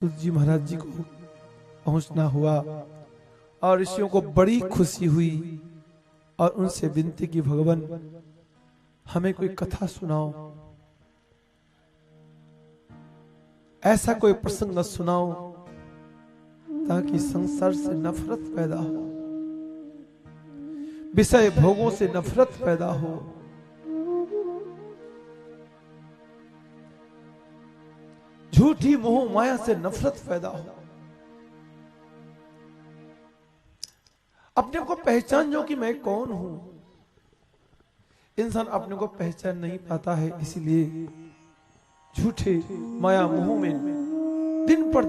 तुलसी जी महाराज जी को पहुंचना हुआ और ऋषियों को बड़ी खुशी हुई और उनसे विनती की, भगवान हमें कोई कथा सुनाओ, ऐसा कोई प्रसंग सुनाओ ताकि संसार से नफरत पैदा हो, विषय भोगों से नफरत पैदा हो, झूठी मोह माया से नफरत पैदा हो। अपने को पहचान जो कि मैं कौन हूं। इंसान अपने को पहचान नहीं पाता है, इसलिए झूठे माया मोह में दिन पर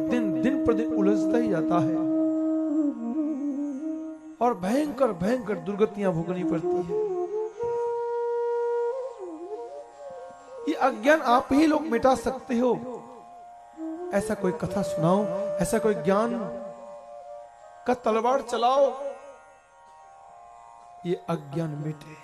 दिन उलझता ही जाता है और भयंकर भयंकर दुर्गतियां भोगनी पड़ती है। ये अज्ञान आप ही लोग मिटा सकते हो। ऐसा कोई कथा सुनाओ, ऐसा कोई ज्ञान का तलवार चलाओ, ये अज्ञान मिटे।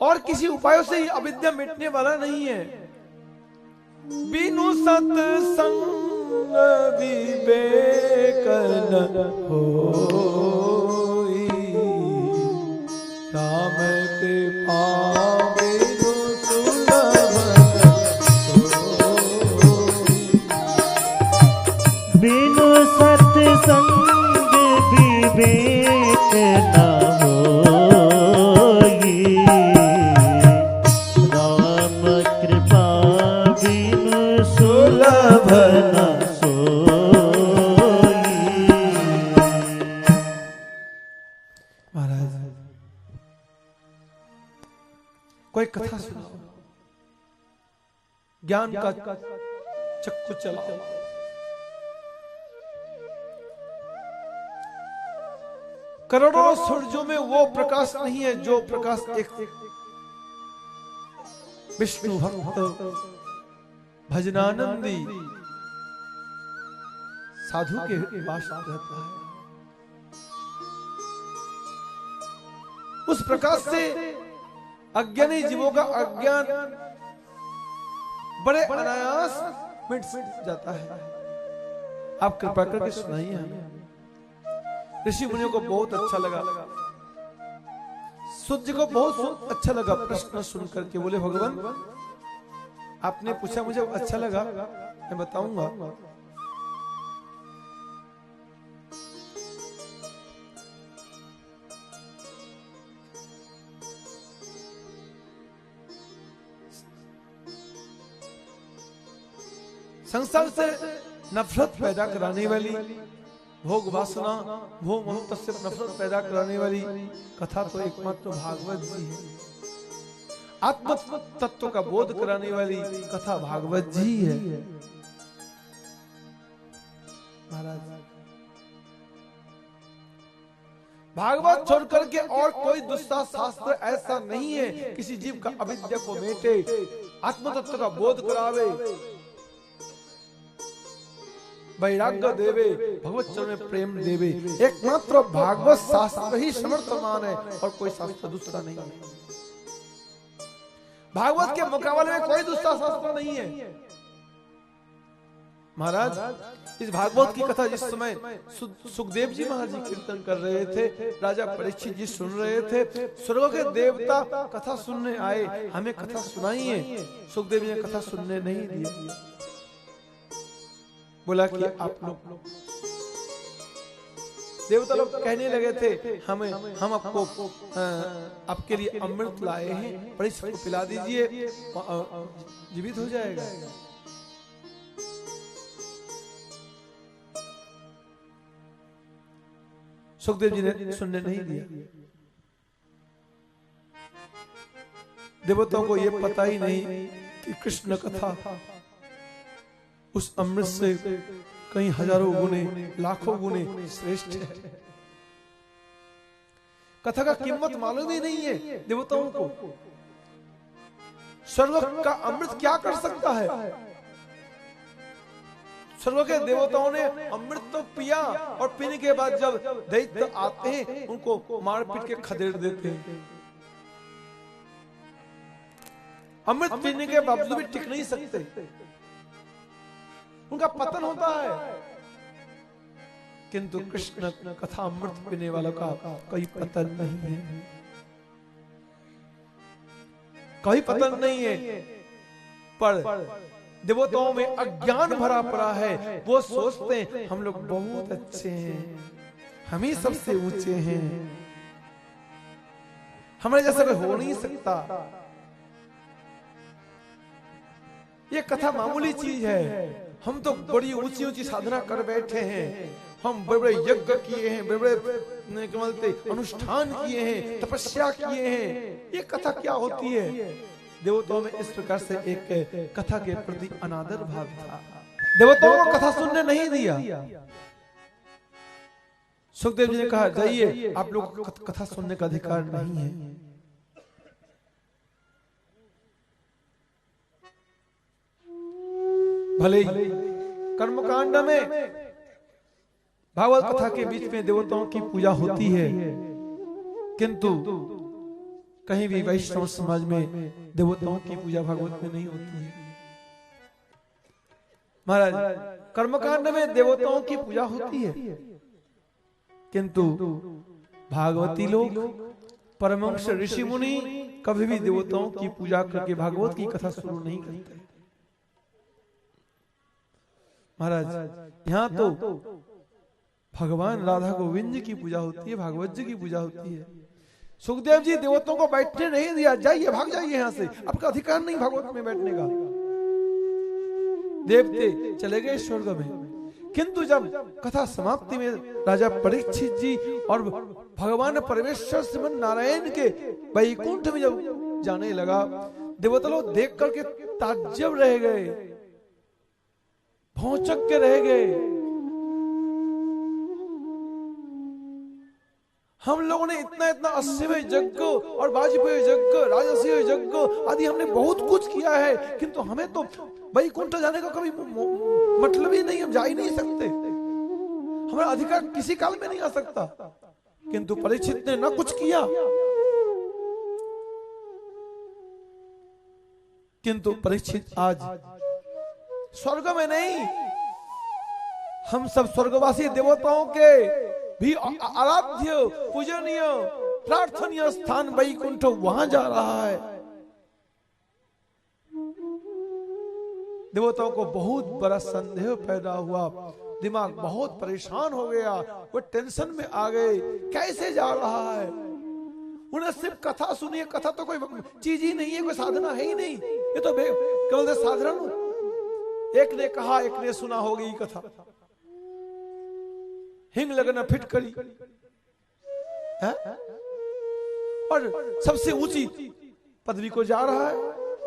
और किसी उपायों से ये अविद्या मिटने वाला नहीं है। बिनु सत्संग विवेक न होई, राम कृपा बिनु सुलभ सोई। बिनु सत्संग विवेक न होई, राम कृपा बिनु सुलभ न कोई कथा सुनाओ, ज्ञान का चक्कू चलाओ। करोड़ों सूर्यों में वो प्रकाश नहीं है जो प्रकाश एक विष्णु भक्त भजनानंदी साधु के पास रहता है। उस प्रकाश से अज्ञानी जीवों का अज्ञान बड़े अनायास मिट जाता है। आप कृपा करके सुनाइए हमें। ऋषि मुनियों को बहुत अच्छा लगा, सूत जी को बहुत अच्छा लगा प्रश्न सुन करके। बोले भगवान आपने पूछा, मुझे अच्छा लगा, मैं बताऊंगा। संसार से नफरत पैदा कराने वाली, भोग वासना भोग मोह से नफरत पैदा कराने वाली कथा तो एकमात्र भागवत जी है। आत्म तत्व का बोध कराने वाली कथा भागवत जी है। महाराज भागवत छोड़ करके और कोई दूसरा शास्त्र ऐसा नहीं है किसी जीव का अविद्या को मेटे, आत्म तत्व का बोध करावे, वैराग्य देवे, भगवत चरण में प्रेम देवे। एकमात्र भागवत शास्त्र ही समर्थमान है और कोई शास्त्र दूसरा नहीं है। भागवत के मुकाबले में कोई दूसरा शास्त्र नहीं है। महाराज इस भागवत की कथा जिस समय सुखदेव जी महाराज जी कीर्तन कर रहे थे, राजा परीक्षित जी सुन रहे थे, स्वर्ग के देवता कथा सुनने आए, हमें कथा सुनाइए। सुखदेव जी ने कथा सुनने नहीं दिया। बोला कि आप लोग, देवता लोग कहने लगे थे हम आपको आपके लिए अमृत लाए हैं, परीक्षित को पिला दीजिए, जीवित हो जाएगा। सुखदेव जी ने सुनने नहीं दिया। देवताओं को यह पता ही नहीं कि कृष्ण कथा उस अमृत से कई हजारों गुने लाखों गुने श्रेष्ठ है। कथा का कीमत मालूम ही नहीं है देवताओं को। स्वर्ग का अमृत क्या कर सकता है? स्वर्ग के देवताओं ने अमृत तो पिया और पीने के बाद जब दैत्य आते हैं उनको मार पीट के खदेड़ देते हैं। अमृत पीने के बावजूद भी टिक नहीं सकते, उनका पतन होता है। किंतु कृष्ण कथा अमृत पीने वालों का कोई पतन नहीं है, कोई पतन नहीं है। पर देवताओं में अज्ञान भरा पड़ा है, वो सोचते हैं हम लोग बहुत अच्छे हैं, हम ही सबसे ऊंचे हैं, हमारे जैसा कोई हो नहीं सकता। ये कथा मामूली चीज है, हम तो बड़ी ऊंची ऊंची साधना कर बैठे हैं, हम बड़े बड़े यज्ञ किए हैं, बड़े बड़े अनुष्ठान किए हैं, तपस्या किए हैं। ये कथा क्या होती है? देवताओं में इस प्रकार से एक कथा के प्रति अनादर भाव था, देवताओं को कथा सुनने नहीं दिया। सुखदेव जी ने कहा जाइए, आप लोग को कथा सुनने का अधिकार नहीं है। भले कर्मकांड में भागवत कथा के बीच में देवताओं की पूजा होती है, किंतु कहीं भी वैष्णव समाज में देवताओं की पूजा भागवत में नहीं होती है। महाराज, कर्मकांड में देवताओं की पूजा होती है, किंतु भागवती लोग, परमहंस ऋषि मुनि कभी भी देवताओं की पूजा करके भागवत की कथा शुरू नहीं करते। महाराज, यहाँ तो भगवान राधा गोविंद की पूजा होती है, भागवत जी की पूजा होती है। सुखदेव जी देवताओं को बैठने नहीं दिया, जाइए भाग जाइए यहाँ से, आपका अधिकार नहीं भागवत में बैठने का। देवते चले गए स्वर्ग में, किंतु जब कथा समाप्ति में राजा परीक्षित जी और भगवान परमेश्वर श्रीमन नारायण के वैकुंठ में जब जाने लगा, देवता लोग देख करके ताज्जुब रह गए, भौचक के रह गए। हम लोगों ने इतना इतना अश्वमेध यज्ञ और वाजपेयी यज्ञ, राजस्व यज्ञ आदि हमने बहुत कुछ किया है, किंतु हमें तो वैकुंठ जाने का कभी मतलब ही नहीं, हम जा ही नहीं सकते, हमारा अधिकार किसी काल में नहीं आ सकता। किंतु परीक्षित ने न कुछ किया, किंतु परीक्षित आज स्वर्ग में नहीं, हम सब स्वर्गवासी देवताओं के भी आराध्य, पूजनीय, प्रार्थनीय स्थान वैकुंठ वहां जा रहा है। देवताओं को बहुत बड़ा संदेह पैदा हुआ, दिमाग बहुत परेशान हो गया, वो टेंशन में आ गए, कैसे जा रहा है। उन्हें सिर्फ कथा सुनी है, कथा तो कोई चीज ही नहीं है, कोई साधना है ही नहीं, ये तो केवल साधारण, एक ने कहा एक ने सुना, हो गई कथा। हिंग लगना फिटकरी है? और सबसे ऊंची पदवी को जा रहा है,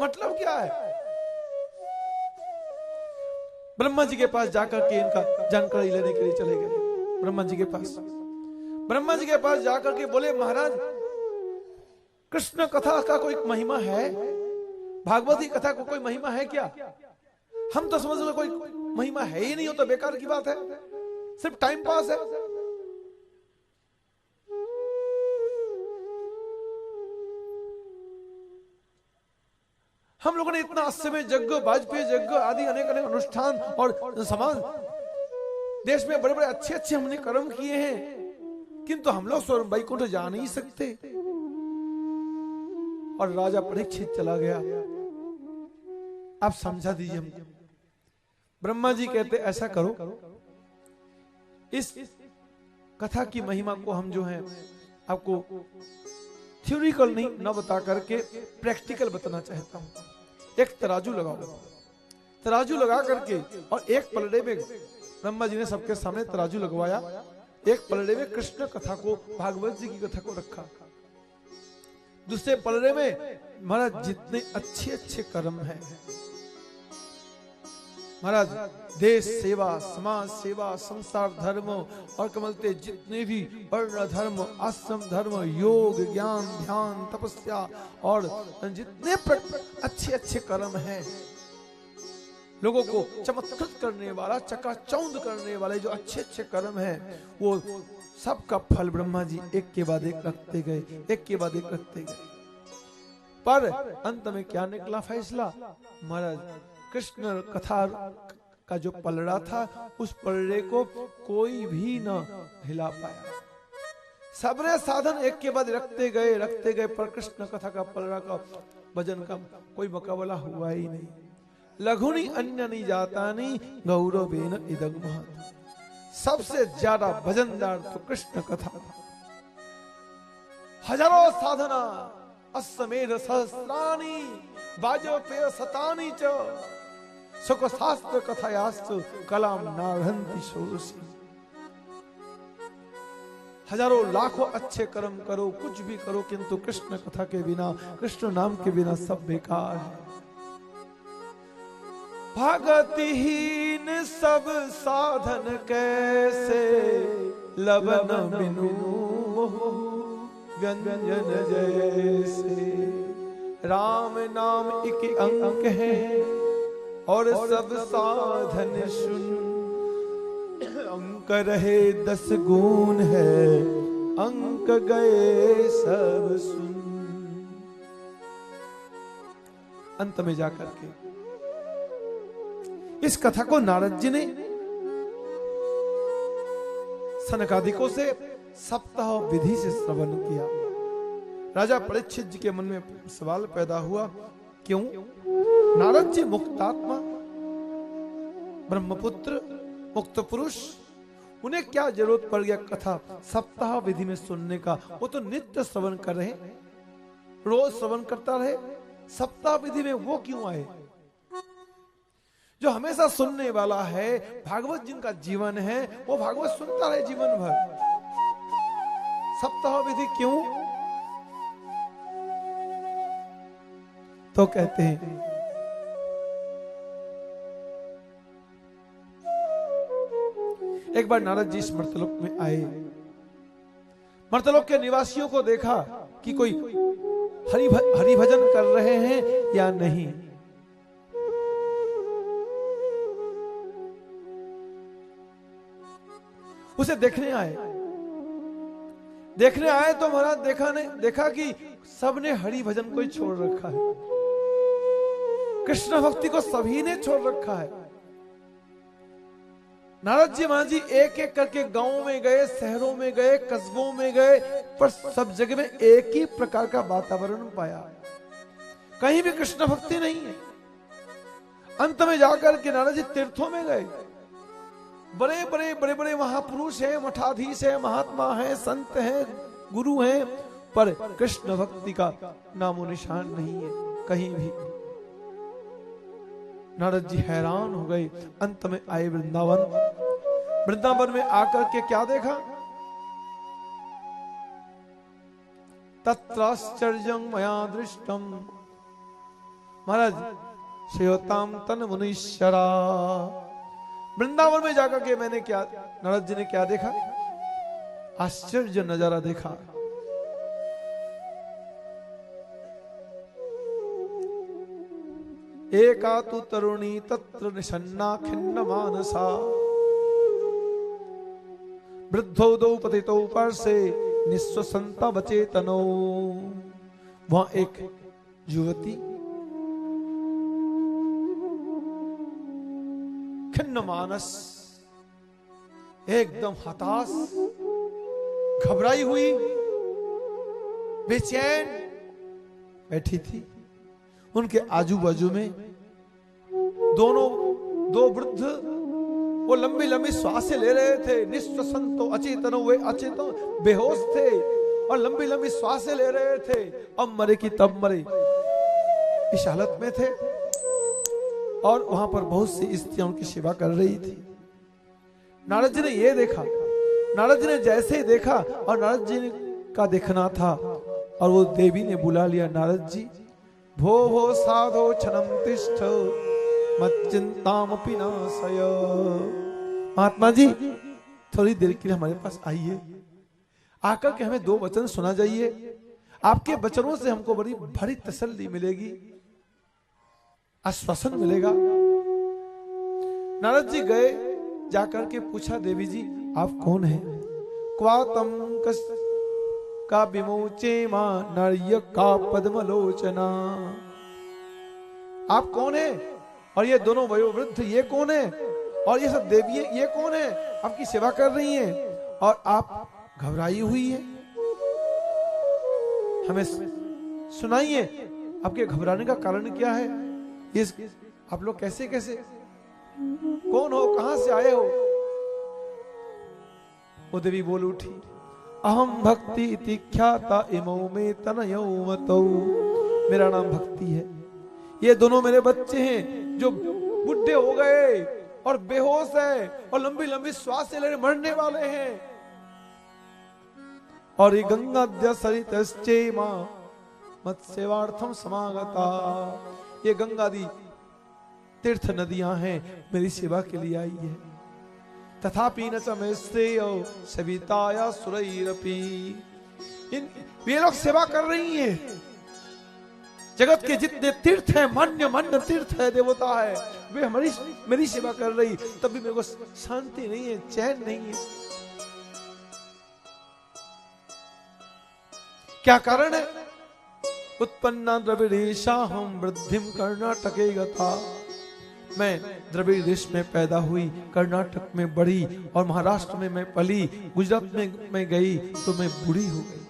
मतलब क्या है? ब्रह्मा जी के पास जाकर के इनका जानकारी लेने के लिए चले गए। ब्रह्मा जी के पास जाकर के बोले, महाराज कृष्ण कथा का कोई महिमा है? भागवती कथा को कोई महिमा है क्या? हम तो समझ लो कोई महिमा है ही नहीं, हो तो बेकार की बात है, सिर्फ टाइम पास है। हम लोगों ने इतना अश्वमेध यज्ञ, वाजपेयी यज्ञ आदि अनेक अनेक अनुष्ठान और समाज देश में बड़े बड़े अच्छे अच्छे हमने कर्म किए हैं, किंतु हम लोग स्वर्ग वैकुंठ जा नहीं सकते। और राजा परीक्षित चला गया। आप समझा दीजिए, ब्रह्मा जी कहते ऐसा करो, इस कथा की महिमा को हम जो है आपको थ्योरिकल नहीं न बता करके प्रैक्टिकल बताना चाहता हूं। एक तराजू लगाओ, तराजू लगा करके और एक पलड़े में ब्रह्मा जी ने सबके सामने तराजू लगवाया, एक पलड़े में कृष्ण कथा को, भागवत जी की कथा को रखा, दूसरे पलड़े में महाराज जितने अच्छे अच्छे कर्म हैं, महाराज देश सेवा, समाज सेवा, संसार धर्म और कमलते जितने भी वर्ण धर्म, आश्रम धर्म, योग, ज्ञान, ध्यान, तपस्या और जितने अच्छे अच्छे कर्म हैं लोगों को चमत्कृत करने वाला, चकाचौंध करने वाले जो अच्छे अच्छे कर्म हैं, वो सबका फल ब्रह्मा जी एक के बाद एक रखते गए, एक के बाद एक रखते गए। पर अंत में क्या निकला फैसला? महाराज कृष्ण कथा का जो पलड़ा था, उस पलड़े को कोई भी न हिला पाया। सबने साधन एक के बाद रखते गए, पर कृष्ण कथा का पलड़ा का भजन का कोई मुकाबला हुआ ही नहीं। लघुनी अन्यनी जातानी गौरवेन इदं महत्। सबसे ज्यादा भजनदार तो कृष्ण कथा था। हजारों साधना अश्वमेध सहस्राणि वाजपेय शतानि च सुख शास्त्र कथायास्तु कलाम नारहन्ति शोषि। हजारों लाखों अच्छे कर्म करो, कुछ भी करो, किंतु कृष्ण कथा के बिना, कृष्ण नाम के बिना सब बेकार है। भगतिहीन सब साधन कैसे, लबन बिनु व्यंजन जैसे। राम नाम एक अंक है और सब साधन शून्य। अंक रहे 10 गुण है, अंक गए सब सुन। अंत में जाकर के इस कथा को नारद जी ने सनकादिकों से सप्ताह विधि से श्रवण किया। राजा परीक्षित जी के मन में सवाल पैदा हुआ, क्यों? नारद जी मुक्तात्मा, ब्रह्मपुत्र, मुक्त पुरुष, उन्हें क्या जरूरत पड़ गया कथा सप्ताह विधि में सुनने का? वो तो नित्य श्रवण कर रहे, रोज श्रवण करता रहे, सप्ताह विधि में वो क्यों आए? जो हमेशा सुनने वाला है, भागवत जिनका जीवन है, वो भागवत सुनता रहे जीवन भर, सप्ताह विधि क्यों? तो कहते हैं एक बार नारद जी मर्तलोक में आए। मर्तलोक के निवासियों को देखा कि कोई हरि भजन कर रहे हैं या नहीं। उसे देखने आए तो महाराज देखा कि सबने हरि भजन को ही छोड़ रखा है, कृष्ण भक्ति को सभी ने छोड़ रखा है। नारद जी महाराज जी एक एक करके गांवों में गए, शहरों में गए, कस्बों में गए, पर सब जगह में एक ही प्रकार का वातावरण पाया, कहीं भी कृष्ण भक्ति नहीं है। अंत में जाकर के नारद जी तीर्थों में गए। बड़े बड़े महापुरुष हैं, मठाधीश हैं, महात्मा हैं, संत हैं, गुरु हैं, पर कृष्ण भक्ति का नामो निशान नहीं है कहीं भी। नारद जी हैरान हो गए। अंत में आए वृंदावन में आकर के क्या देखा? तत्राश्चर्यं मया दृष्टम। महाराज श्रेयोताम तन मुनीश्वरा। वृंदावन में जाकर के मैंने क्या, नारद जी ने क्या देखा? आश्चर्य नजारा देखा। एका तु तरुणी तत्र निषन्ना खिन्न मानसा। वृद्धो दो पतितो पार्श्वे निःश्वसन्ता वचेतनो। वहां एक युवती खिन्न मानस, एकदम हताश, घबराई हुई, बेचैन बैठी थी। उनके आजू बाजू में दो वृद्ध वो लंबी लंबी श्वासें ले रहे थे। निःश्वसन्तो अचेतनो, वे अचेतन बेहोश थे और लंबी लंबी श्वासें ले रहे थे। अब मरे की तब मरे, इस हालत में थे। और वहां पर बहुत सी स्त्रियां उनकी सेवा कर रही थी। नारद जी ने ये देखा। नारद जी ने जैसे ही देखा, और नारद जी का देखना था, और वो देवी ने बुला लिया, नारद जी भो साधो क्षणम तिष्ठ मच्चिंतामपि नाशय। महात्मा जी थोड़ी देर के लिए हमारे पास आइए, आकर के हमें 2 वचन सुना जाइए। आपके वचनों से हमको बड़ी भारी तसल्ली मिलेगी, आश्वासन मिलेगा। नारद जी गए, जाकर के पूछा, देवी जी आप कौन हैं? क्वातम कस का विमोचे मां नर्य का पद्मलोचना। आप कौन है? और ये दोनों वयोवृद्ध ये कौन है? और ये सब देवी ये कौन है? आपकी सेवा कर रही हैं और आप घबराई हुई है। हमें सुनाइए, आपके घबराने का कारण क्या है? इस आप लोग कैसे कैसे, कौन हो, कहां से आए हो? वो देवी बोल उठी, अहम भक्ति इति ख्याता इमौ में तनयो मतौ। मेरा नाम भक्ति है, ये दोनों मेरे बच्चे हैं जो बुढ़े हो गए और बेहोश है और लंबी लंबी श्वास से लेने मरने वाले हैं। और ये गंगा सरितश्चे मां मत्स्यवार्थम समागता। ये गंगा दी तीर्थ नदियां हैं, मेरी सेवा के लिए आई है। तथापि न च मे श्रेयो सविताया सुरैरपि। ये लोग सेवा कर रही हैं। जगत के जितने तीर्थ हैं, मान्य मान्य तीर्थ है, देवता है, वे हमारी मेरी सेवा कर रही, तब भी मेरे को शांति नहीं है, चैन नहीं है। क्या कारण है? उत्पन्ना द्रविड़ेशा हम वृद्धिम कर्नाटके गता। मैं द्रविड़ देश में पैदा हुई, कर्नाटक में बढ़ी और महाराष्ट्र में मैं पली, गुजरात में मैं गई तो मैं बूढ़ी हो गई।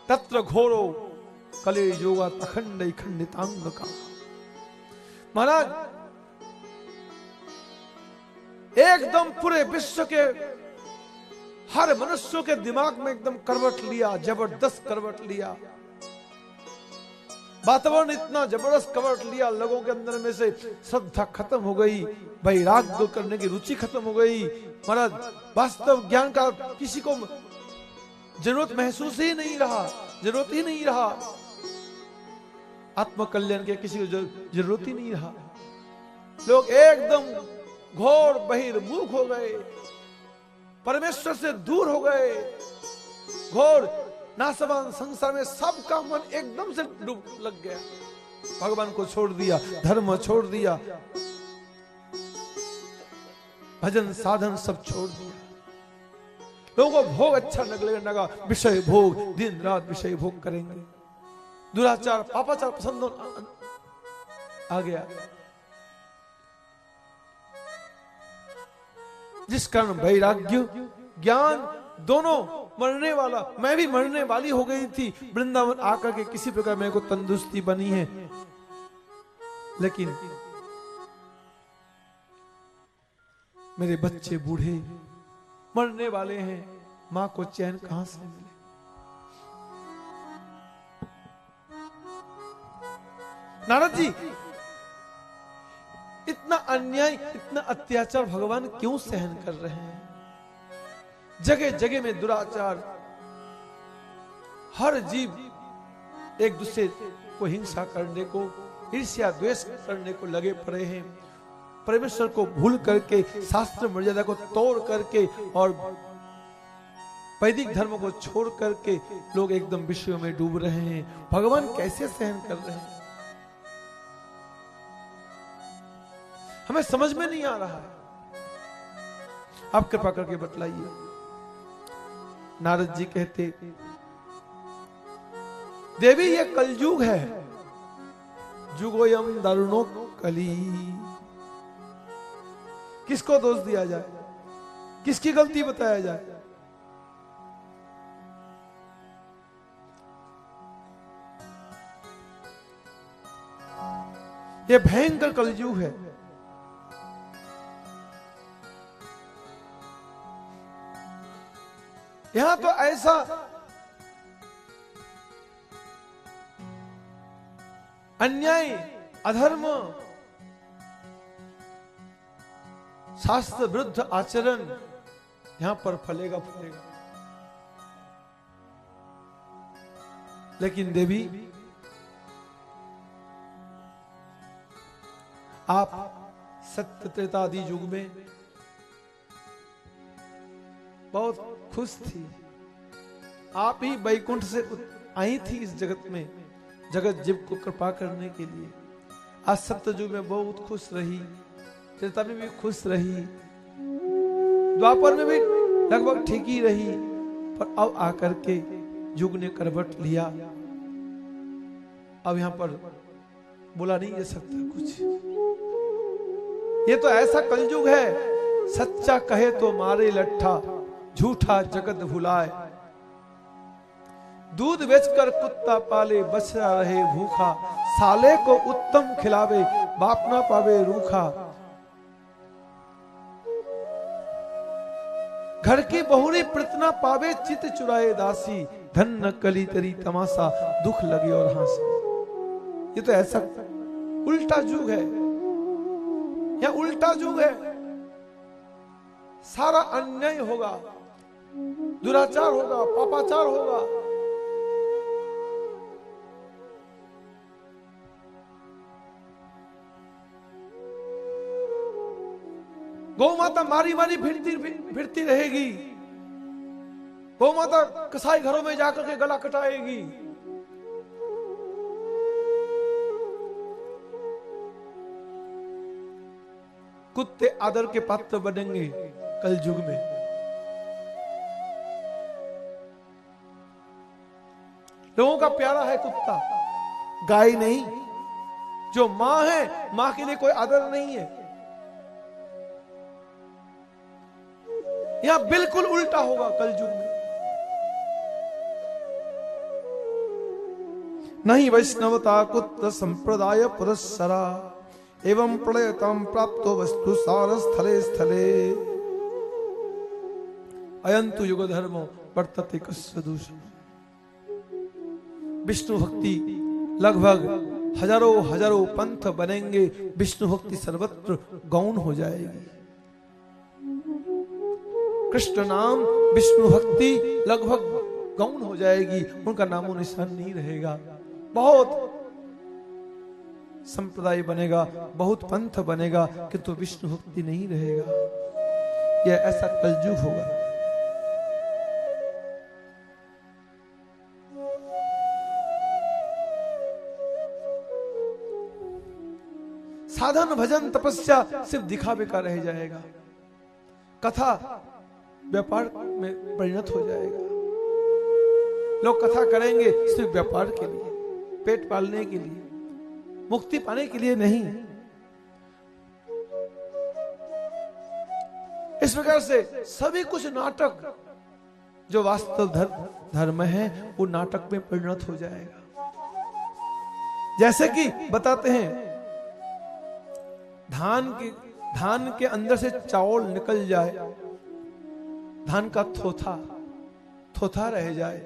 तत्र घोरो कले योगा तखंड खंडितांग का। महाराज एकदम पूरे विश्व के हर मनुष्य के दिमाग में एकदम करवट लिया, जबरदस्त करवट लिया। वातावरण इतना जबरदस्त करवट लिया, लोगों के अंदर में से श्रद्धा खत्म हो गई, वैराग्य करने की रुचि खत्म हो गई। महाराज वास्तव ज्ञान का किसी को जरूरत महसूस ही नहीं रहा, जरूरत ही नहीं रहा। आत्म कल्याण के किसी को जरूरत ही नहीं रहा। लोग एकदम घोर बहिर्मुख हो गए, परमेश्वर से दूर हो गए। घोर नासवान संसार में सबका मन एकदम से डूब लग गया। भगवान को छोड़ दिया, धर्म छोड़ दिया, भजन साधन सब छोड़ दिया। लोगों को भोग अच्छा लगने लगा, विषय भोग, दिन रात विषय भोग करेंगे। दुराचार पापाचार पसंद आ गया, जिस कारण वैराग्य ज्ञान दोनों मरने वाला, मैं भी मरने वाली हो गई थी। वृंदावन आकर के किसी प्रकार मेरे को तंदुरुस्ती बनी है, लेकिन मेरे बच्चे बूढ़े मरने वाले हैं, मां को चैन कहां से मिले? नारद जी इतना अन्याय, इतना अत्याचार भगवान क्यों सहन कर रहे हैं? जगह जगह में दुराचार, हर जीव एक दूसरे को हिंसा करने को, ईर्ष्या द्वेष करने को लगे पड़े हैं। परमेश्वर को भूल करके, शास्त्र मर्यादा को तोड़ करके और वैदिक धर्म को छोड़ करके लोग एकदम विषयों में डूब रहे हैं। भगवान कैसे सहन कर रहे हैं? हमें समझ में नहीं आ रहा है। आप कृपा करके बतलाइए। नारद जी कहते, देवी ये कलयुग है, जुगोयम दारुणो कली। किसको दोष दिया जाए, किसकी गलती बताया जाए? ये भयंकर कलयुग है। यहां तो ऐसा अन्याय, अधर्म, शास्त्र विरुद्ध आचरण यहां पर फलेगा फलेगा। लेकिन देवी आप सत्य त्रेतादि युग में बहुत खुश थी। आप ही वैकुंठ से आई थी इस जगत में, जगत जीव को कृपा करने के लिए। आज सत्ययुग में बहुत खुश रही, त्रेता में भी खुश रही, द्वापर में भी लगभग ठीक ही रही, पर अब आकर के युग ने करवट लिया। अब यहां पर बोला नहीं जा सकता कुछ। ये तो ऐसा कलयुग है, सच्चा कहे तो मारे लट्ठा, झूठा जगत भुलाए। दूध बेचकर कुत्ता पाले, बछड़ा रहे भूखा। साले को उत्तम खिलावे, बाप ना पावे रूखा। घर की बहुरी प्रतना पावे, चित चुराए दासी। धन न कली तेरी तमाशा, दुख लगे और हंसी। ये तो ऐसा उल्टा युग है, यह उल्टा युग है। सारा अन्याय होगा, दुराचार होगा, पापाचार होगा। गौ माता मारी मारी फिरती रहेगी। गौ माता कसाई घरों में जाकर के गला कटाएगी। कुत्ते आदर के पात्र बनेंगे कल युग में। लोगों का प्यारा है कुत्ता, गाय नहीं। जो मां है, मां के लिए कोई आदर नहीं है। यहां बिल्कुल उल्टा होगा कल युग में। नहीं वैष्णवता कुत्र संप्रदाय पुरस्सरा, एवं प्रलयताम प्राप्तो वस्तु सार स्थले स्थले। अयंतु युग धर्मो वर्तते कस्य दूषण। विष्णु भक्ति लगभग हजारों पंथ बनेंगे, विष्णु भक्ति सर्वत्र गौण हो जाएगी। कृष्ण नाम विष्णु भक्ति लगभग गौण हो जाएगी, उनका नामो निशान नहीं रहेगा। बहुत संप्रदाय बनेगा, बहुत पंथ बनेगा, किंतु विष्णु भक्ति नहीं रहेगा। यह ऐसा कलयुग होगा। साधन भजन तपस्या सिर्फ दिखावे का रह जाएगा। कथा व्यापार में परिणत हो जाएगा। लोग कथा करेंगे सिर्फ व्यापार के लिए, पेट पालने के लिए, मुक्ति पाने के लिए नहीं। इस प्रकार से सभी कुछ नाटक, जो वास्तव धर्म है वो नाटक में परिणत हो जाएगा। जैसे कि बताते हैं, धान के अंदर से चावल निकल जाए, धान का थोथा रह जाए,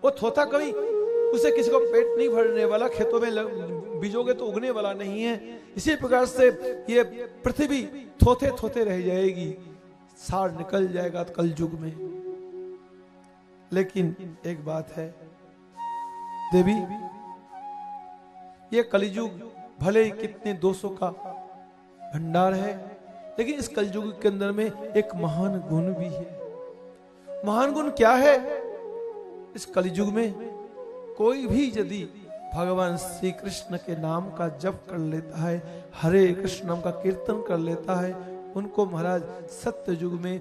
वो थोथा कभी उसे किसी को पेट नहीं भरने वाला, खेतों में बीजोगे तो उगने वाला नहीं है। इसी प्रकार से ये पृथ्वी थोथे रह जाएगी, सार निकल जाएगा कल युग में। लेकिन एक बात है देवी, ये कलयुग भले ही कितने दोषों का भंडार है, लेकिन इस कलयुग के अंदर में एक महान गुण भी है। महान गुण क्या है? इस कलयुग में कोई भी यदि भगवान श्री कृष्ण के नाम का जप कर लेता है, हरे कृष्ण नाम का कीर्तन कर लेता है, उनको महाराज सत्य युग में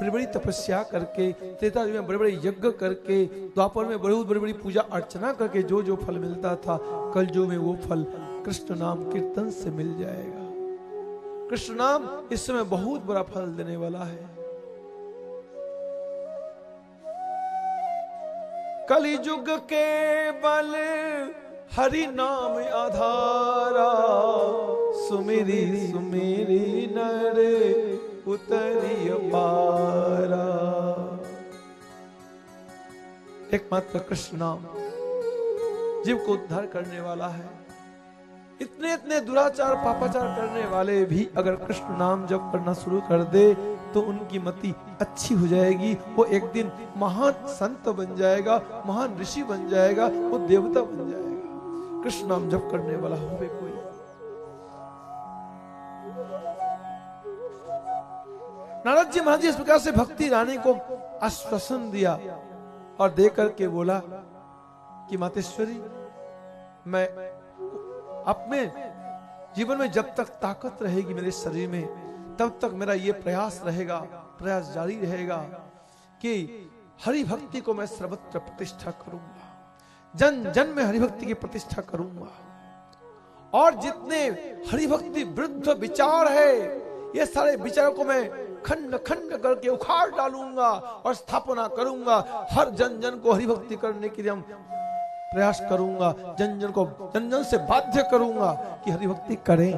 बड़ी बड़ी तपस्या करके, त्रेता युग में बड़े बड़े यज्ञ करके, द्वापर में बड़ी बड़ी पूजा अर्चना करके जो जो फल मिलता था, कल युग में वो फल कृष्ण नाम कीर्तन से मिल जाएगा। कृष्ण नाम इस समय बहुत बड़ा फल देने वाला है। कलियुग के बल हरि नाम आधारा, सुमेरी सुमेरी नर उतरी पारा। एकमात्र कृष्ण नाम जीव को उद्धार करने वाला है। इतने इतने दुराचार पापाचार करने वाले भी अगर कृष्ण नाम जप करना शुरू कर दे तो उनकी मति अच्छी हो जाएगी। वो एक दिन महान संत बन जाएगा, महान ऋषि बन जाएगा, वो देवता बन जाएगा। कृष्ण नाम जप करने वाला होवे कोई। नारद जी महाराज इस प्रकार से भक्ति रानी को आश्वासन दिया और दे करके बोला कि मातेश्वरी, मैं अपने जीवन में जब तक ताकत रहेगी मेरे शरीर में, तब तक मेरा ये प्रयास रहेगा, प्रयास जारी रहेगा कि हरि भक्ति को मैं सर्वत्र प्रतिष्ठा करूंगा, जन जन में हरि भक्ति की प्रतिष्ठा करूंगा। और जितने हरि भक्ति विरुद्ध विचार है, ये सारे विचारों को मैं खंड खंड करके उखाड़ डालूंगा और स्थापना करूंगा। हर जन जन को हरि भक्ति करने के लिए हम प्रयास करूंगा, जन जन को जन जन से बाध्य करूंगा कि हरि भक्ति करें।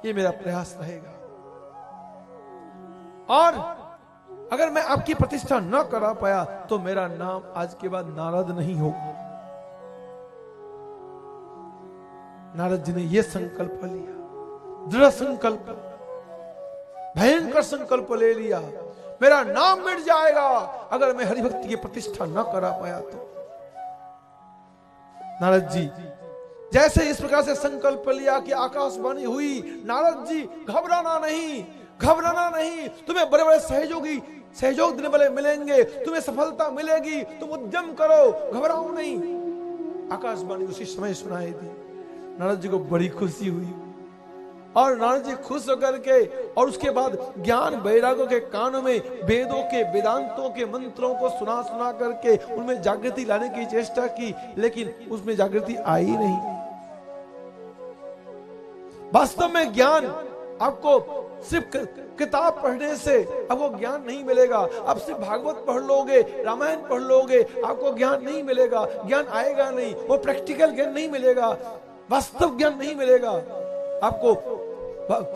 ये मेरा प्रयास रहेगा। और अगर मैं आपकी प्रतिष्ठा न करा पाया तो मेरा नाम आज के बाद नारद नहीं होगा। नारद जी ने यह संकल्प लिया, दृढ़ संकल्प, भयंकर संकल्प ले लिया, मेरा नाम मिट जाएगा अगर मैं हरिभक्ति की प्रतिष्ठा न करा पाया तो। नारद जी जैसे इस प्रकार से संकल्प लिया कि आकाशवाणी हुई, नारद जी घबराना नहीं, घबराना नहीं, तुम्हें बड़े बड़े सहयोग देने वाले मिलेंगे, तुम्हें सफलता मिलेगी, तुम उद्यम करो, घबराओ नहीं। आकाशवाणी उसी समय सुनाई दी। नारद जी को बड़ी खुशी हुई और नारद जी खुश होकर के और उसके बाद ज्ञान वैराग्यों के कानों में वेदों के वेदांतों के मंत्रों को सुना सुना करके उनमें जागृति लाने की चेष्टा की, लेकिन उसमें जागृति आई नहीं। वास्तव में ज्ञान आपको सिर्फ किताब पढ़ने से आपको ज्ञान नहीं मिलेगा। आप सिर्फ भागवत पढ़ लोगे, रामायण पढ़ लोगे, आपको ज्ञान नहीं मिलेगा, ज्ञान आएगा नहीं, वो प्रैक्टिकल ज्ञान नहीं मिलेगा, वास्तव ज्ञान नहीं मिलेगा। आपको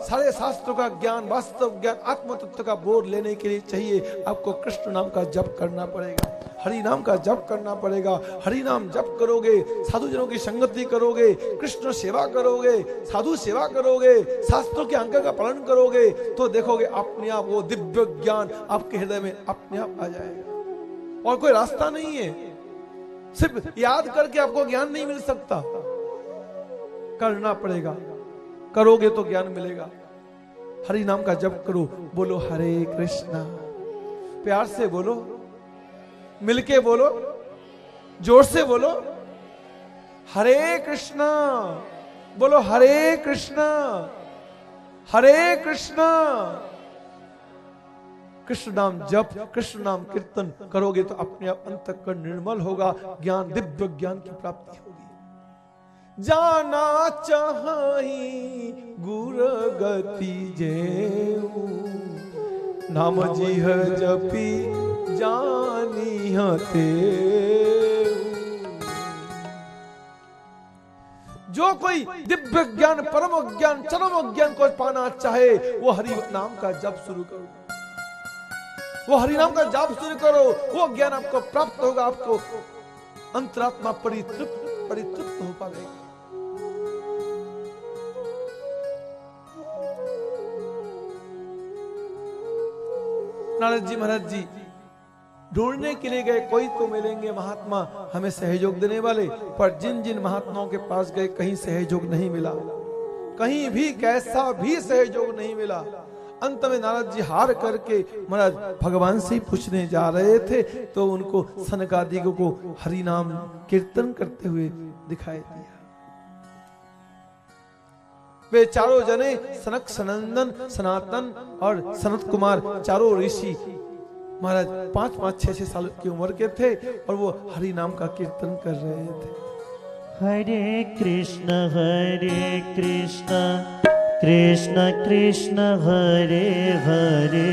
सारे शास्त्रों का ज्ञान, वास्तव ज्ञान, आत्म तत्व का बोध लेने के लिए चाहिए आपको कृष्ण नाम का जप करना पड़ेगा, हरि नाम का जप करना पड़ेगा। हरि नाम जप करोगे, साधु जनों की संगति करोगे, कृष्ण सेवा करोगे, साधु सेवा करोगे, शास्त्रों के अंक का पालन करोगे, तो देखोगे अपने आप वो दिव्य ज्ञान आपके हृदय में अपने आप आ जाएगा। और कोई रास्ता नहीं है, सिर्फ याद करके आपको ज्ञान नहीं मिल सकता, करना पड़ेगा, करोगे तो ज्ञान मिलेगा। हरि नाम का जप करो, बोलो हरे कृष्णा, प्यार से बोलो, मिलके बोलो, जोर से बोलो, हरे कृष्णा, बोलो हरे कृष्णा, हरे कृष्णा। कृष्ण नाम जप, कृष्ण नाम कीर्तन करोगे तो अपने आप अंतःकरण निर्मल होगा, ज्ञान, दिव्य ज्ञान की प्राप्ति होगी। जाना चाहि गुर गति जेऊ, नाम जीह जपी जानी हते। जो कोई दिव्य ज्ञान, परम ज्ञान, चरम ज्ञान को पाना चाहे वो हरि नाम का जप शुरू करो, वो हरि नाम का जप शुरू करो, वो ज्ञान आपको प्राप्त होगा, आपको अंतरात्मा परितृप्त हो पाएगा। नारद जी महाराज जी ढूंढने के लिए गए, कोई तो मिलेंगे महात्मा हमें सहयोग देने वाले, पर जिन जिन महात्माओं के पास गए कहीं सहयोग नहीं मिला, कहीं भी कैसा भी सहयोग नहीं मिला। अंत में नारद जी हार करके महाराज भगवान से ही पूछने जा रहे थे तो उनको सनकादिकों को हरि नाम कीर्तन करते हुए दिखाई दिया। वे चारों जने सनक, सनंदन, सनातन और सनत कुमार, चारों ऋषि महाराज 5-5, 6-6 साल की उम्र के थे और वो हरि नाम का कीर्तन कर रहे थे। हरे कृष्ण कृष्ण कृष्ण हरे हरे,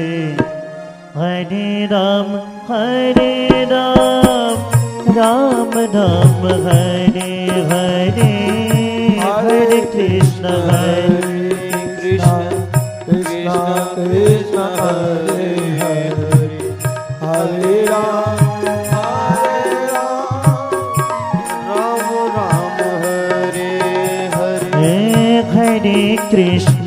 हरे राम राम राम हरे हरे, हरे कृष्ण कृष्ण कृष्ण हरे हरे, हरे राम राम हरे हरे। हरे कृष्ण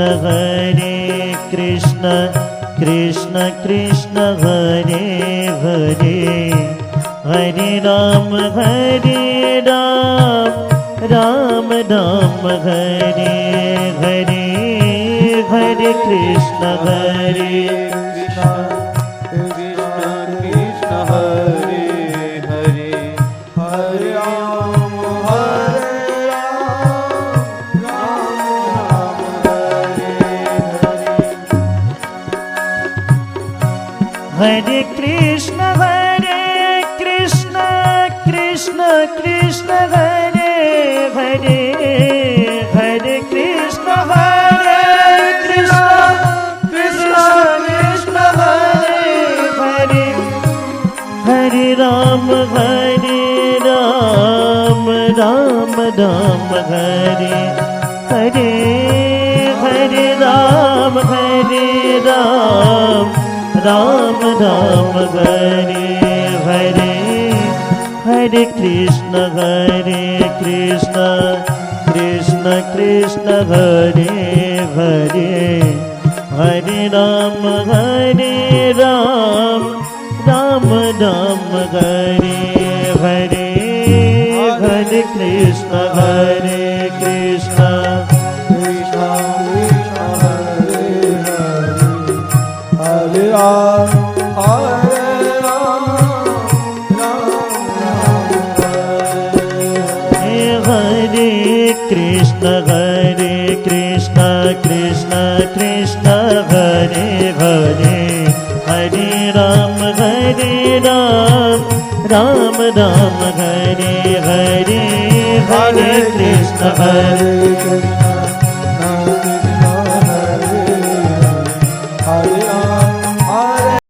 कृष्ण कृष्ण हरे हरे, हरे राम राम राम हरे हरे, हरे कृष्ण कृष्ण कृष्ण हरे हरे, हरे राम हरे कृष्ण कृष्ण कृष्ण हरे हरे हरे कृष्ण कृष्ण कृष्ण कृष्ण हरे हरे हरे राम राम राम हरे हरे हरे राम राम राम हरे हरे हरे कृष्ण कृष्ण कृष्ण हरे हरे हरे राम राम राम हरे हरे हरे कृष्ण कृष्ण हरे राम हरे राम हरे कृष्ण कृष्ण कृष्ण हरे हरे हरे राम राम हरे हरे हरे कृष्ण